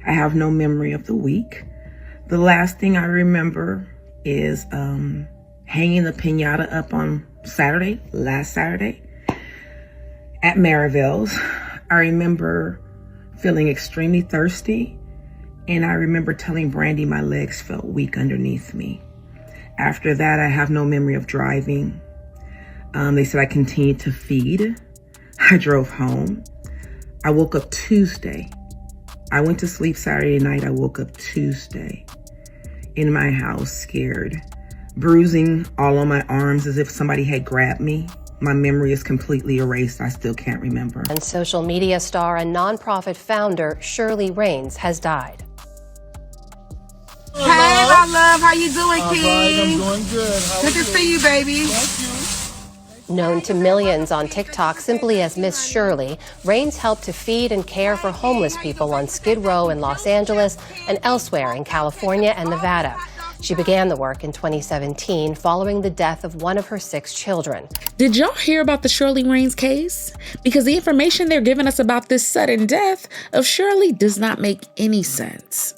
I have no memory of the week. The last thing I remember is hanging the piñata up on last Saturday, at Maryville's. I remember feeling extremely thirsty, and I remember telling Brandy my legs felt weak underneath me. After that, I have no memory of driving. They said I continued to feed. I drove home. I woke up Tuesday. I went to sleep Saturday night. I woke up Tuesday in my house, scared, bruising all on my arms as if somebody had grabbed me. My memory is completely erased. I still can't remember. And social media star and nonprofit founder Shirley Raines has died. Hey, my love, how you doing, King? I'm doing good. Good to see you, baby. Thank you. Known to millions on TikTok simply as Miss Shirley, Raines helped to feed and care for homeless people on Skid Row in Los Angeles and elsewhere in California and Nevada. She began the work in 2017 following the death of one of her 6 children. Did y'all hear about the Shirley Raines case? Because the information they're giving us about this sudden death of Shirley does not make any sense.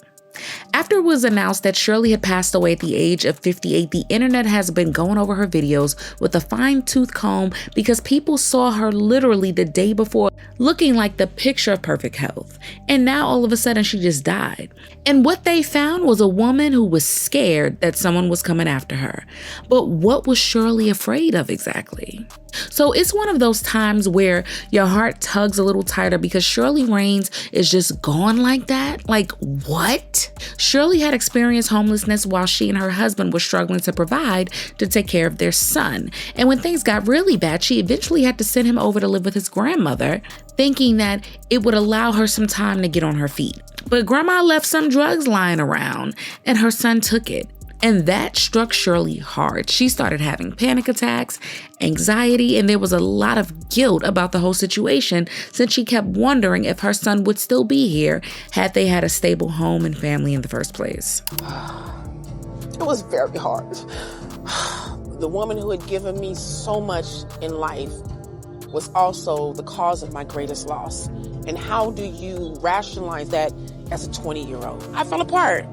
After it was announced that Shirley had passed away at the age of 58, the internet has been going over her videos with a fine-tooth comb because people saw her literally the day before looking like the picture of perfect health. And now all of a sudden she just died. And what they found was a woman who was scared that someone was coming after her. But what was Shirley afraid of exactly? So it's one of those times where your heart tugs a little tighter because Shirley Raines is just gone like that. Like, what? Shirley had experienced homelessness while she and her husband were struggling to provide to take care of their son. And when things got really bad, she eventually had to send him over to live with his grandmother, thinking that it would allow her some time to get on her feet. But grandma left some drugs lying around and her son took it. And that struck Shirley hard. She started having panic attacks, anxiety, and there was a lot of guilt about the whole situation since she kept wondering if her son would still be here had they had a stable home and family in the first place. It was very hard. The woman who had given me so much in life was also the cause of my greatest loss. And how do you rationalize that as a 20-year-old? I fell apart.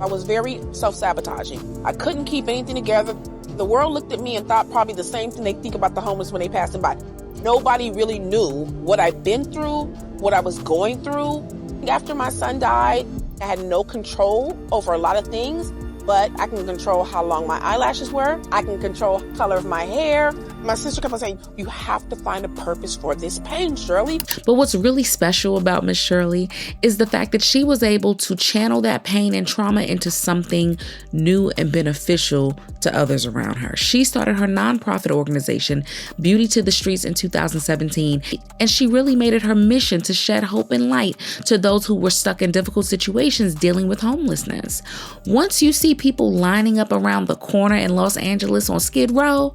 I was very self-sabotaging. I couldn't keep anything together. The world looked at me and thought probably the same thing they think about the homeless when they pass them by. Nobody really knew what I've been through, what I was going through. After my son died, I had no control over a lot of things, but I can control how long my eyelashes were. I can control the color of my hair. My sister kept on saying, you have to find a purpose for this pain, Shirley. But what's really special about Miss Shirley is the fact that she was able to channel that pain and trauma into something new and beneficial to others around her. She started her nonprofit organization, Beauty to the Streets, in 2017, and she really made it her mission to shed hope and light to those who were stuck in difficult situations dealing with homelessness. Once you see people lining up around the corner in Los Angeles on Skid Row,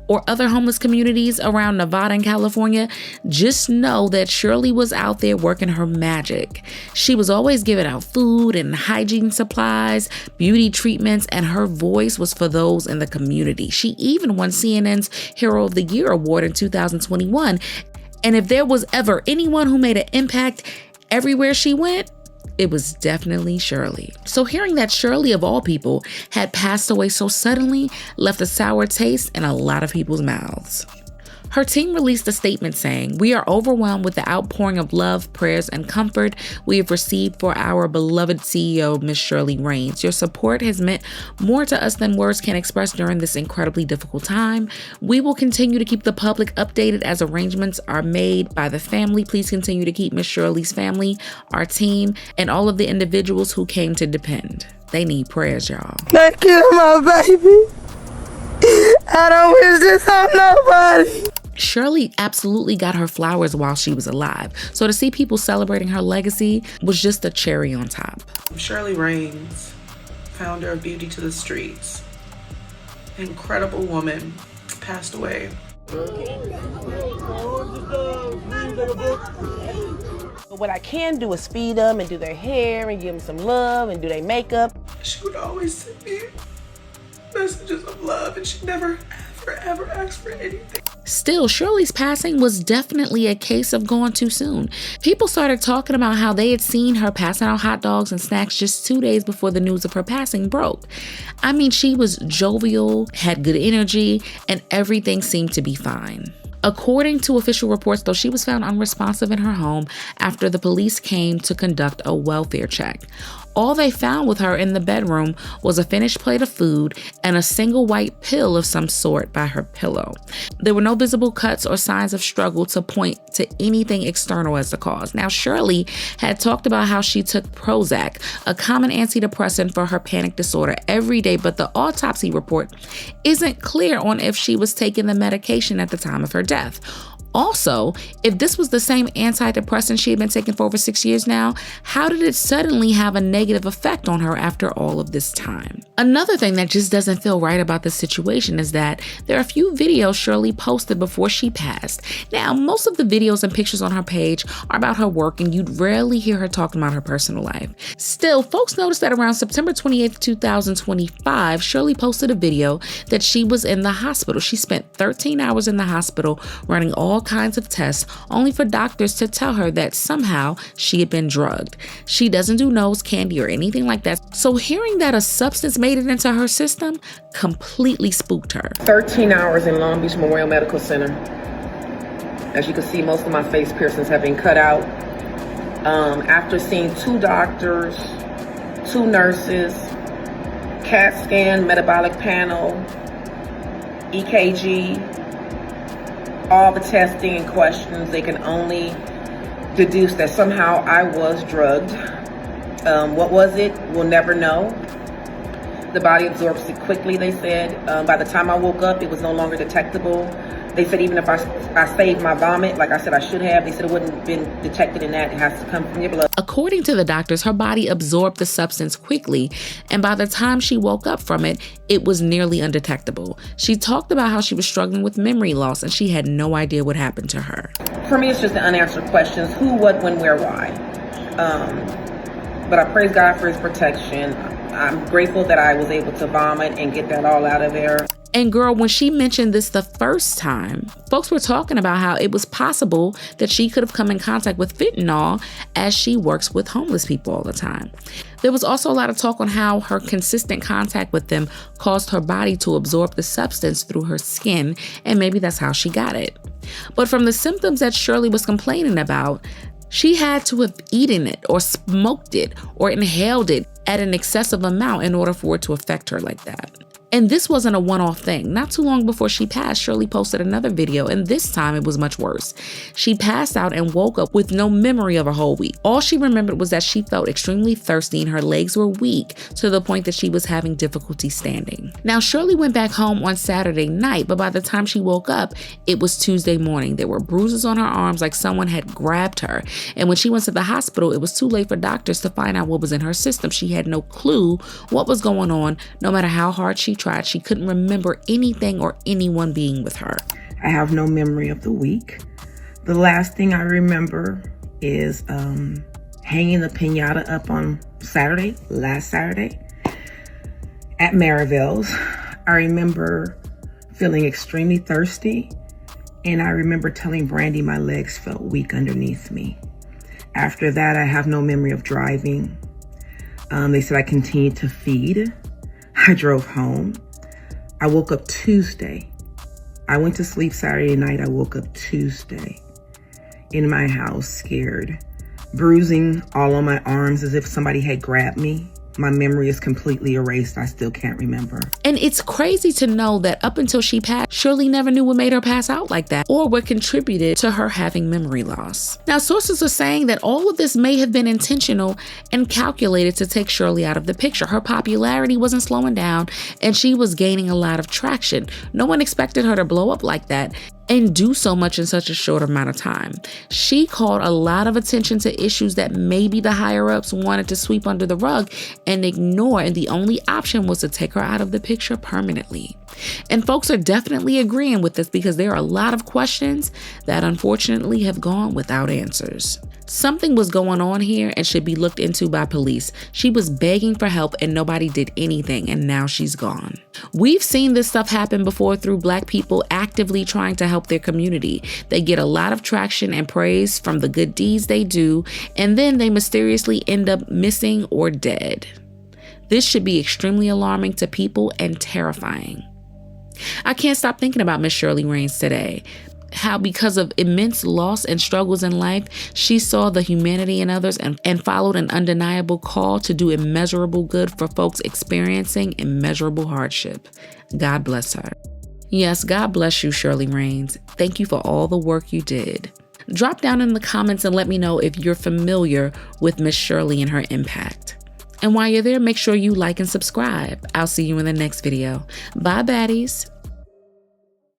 or other homeless communities around Nevada and California, just know that Shirley was out there working her magic. She was always giving out food and hygiene supplies, beauty treatments, and her voice was for those in the community. She even won CNN's Hero of the Year award in 2021. And if there was ever anyone who made an impact everywhere she went, it was definitely Shirley. So hearing that Shirley, of all people, had passed away so suddenly left a sour taste in a lot of people's mouths. Her team released a statement saying, "We are overwhelmed with the outpouring of love, prayers, and comfort we have received for our beloved CEO, Miss Shirley Raines. Your support has meant more to us than words can express during this incredibly difficult time. We will continue to keep the public updated as arrangements are made by the family. Please continue to keep Miss Shirley's family, our team, and all of the individuals who came to depend. They need prayers, y'all." Thank you, my baby. I don't wish this on nobody. Shirley absolutely got her flowers while she was alive, so to see people celebrating her legacy was just a cherry on top. Shirley Raines, founder of Beauty to the Streets. Incredible woman, passed away. What I can do is feed them and do their hair and give them some love and do their makeup. She would always send me messages of love and she never, ever asked for anything. Still, Shirley's passing was definitely a case of gone too soon. People started talking about how they had seen her passing out hot dogs and snacks just 2 days before the news of her passing broke. I mean, she was jovial, had good energy, and everything seemed to be fine. According to official reports, though, she was found unresponsive in her home after the police came to conduct a welfare check. All they found with her in the bedroom was a finished plate of food and a single white pill of some sort by her pillow. There were no visible cuts or signs of struggle to point to anything external as the cause. Now, Shirley had talked about how she took Prozac, a common antidepressant for her panic disorder, every day, but the autopsy report isn't clear on if she was taking the medication at the time of her death. Also, if this was the same antidepressant she had been taking for over 6 years now, how did it suddenly have a negative effect on her after all of this time? Another thing that just doesn't feel right about this situation is that there are a few videos Shirley posted before she passed. Now, most of the videos and pictures on her page are about her work, and you'd rarely hear her talking about her personal life. Still, folks noticed that around September 28th, 2025, Shirley posted a video that she was in the hospital. She spent 13 hours in the hospital running all kinds of tests, only for doctors to tell her that somehow she had been drugged. She doesn't do nose candy or anything like that, so hearing that a substance made it into her system completely spooked her. 13 hours in Long Beach Memorial Medical Center. As you can see, most of my face piercings have been cut out. After seeing 2 doctors, 2 nurses, CAT scan, metabolic panel, EKG, all the testing and questions, they can only deduce that somehow I was drugged. What was it? We'll never know. The body absorbs it quickly, they said. By the time I woke up, it was no longer detectable. They said even if I saved my vomit, like I said I should have, they said it wouldn't have been detected in that. It has to come from your blood. According to the doctors, her body absorbed the substance quickly, and by the time she woke up from it, it was nearly undetectable. She talked about how she was struggling with memory loss, and she had no idea what happened to her. For me, it's just the unanswered questions: who, what, when, where, why. But I praise God for his protection. I'm grateful that I was able to vomit and get that all out of there. And girl, when she mentioned this the first time, folks were talking about how it was possible that she could have come in contact with fentanyl, as she works with homeless people all the time. There was also a lot of talk on how her consistent contact with them caused her body to absorb the substance through her skin, and maybe that's how she got it. But from the symptoms that Shirley was complaining about, she had to have eaten it or smoked it or inhaled it at an excessive amount in order for it to affect her like that. And this wasn't a one-off thing. Not too long before she passed, Shirley posted another video, and this time it was much worse. She passed out and woke up with no memory of a whole week. All she remembered was that she felt extremely thirsty and her legs were weak to the point that she was having difficulty standing. Now, Shirley went back home on Saturday night, but by the time she woke up, it was Tuesday morning. There were bruises on her arms like someone had grabbed her. And when she went to the hospital, it was too late for doctors to find out what was in her system. She had no clue what was going on. No matter how hard she tried, she couldn't remember anything or anyone being with her. I have no memory of the week. The last thing I remember is hanging the piñata up on last Saturday at Maryville's. I remember feeling extremely thirsty, and I remember telling Brandy my legs felt weak underneath me. After that, I have no memory of driving. They said I continued to feed. I drove home. I woke up Tuesday. I went to sleep Saturday night. I woke up Tuesday in my house, scared, bruising all on my arms as if somebody had grabbed me. My memory is completely erased. I still can't remember. And it's crazy to know that up until she passed, Shirley never knew what made her pass out like that or what contributed to her having memory loss. Now, sources are saying that all of this may have been intentional and calculated to take Shirley out of the picture. Her popularity wasn't slowing down, and she was gaining a lot of traction. No one expected her to blow up like that and do so much in such a short amount of time. She called a lot of attention to issues that maybe the higher-ups wanted to sweep under the rug and ignore, and the only option was to take her out of the picture permanently. And folks are definitely agreeing with this because there are a lot of questions that unfortunately have gone without answers. Something was going on here and should be looked into by police. She was begging for help and nobody did anything, and now she's gone. We've seen this stuff happen before through Black people actively trying to help their community. They get a lot of traction and praise from the good deeds they do, and then they mysteriously end up missing or dead. This should be extremely alarming to people and terrifying. I can't stop thinking about Miss Shirley Raines today. How because of immense loss and struggles in life, she saw the humanity in others and followed an undeniable call to do immeasurable good for folks experiencing immeasurable hardship. God bless her. Yes, God bless you, Shirley Raines. Thank you for all the work you did. Drop down in the comments and let me know if you're familiar with Miss Shirley and her impact. And while you're there, make sure you like and subscribe. I'll see you in the next video. Bye, baddies.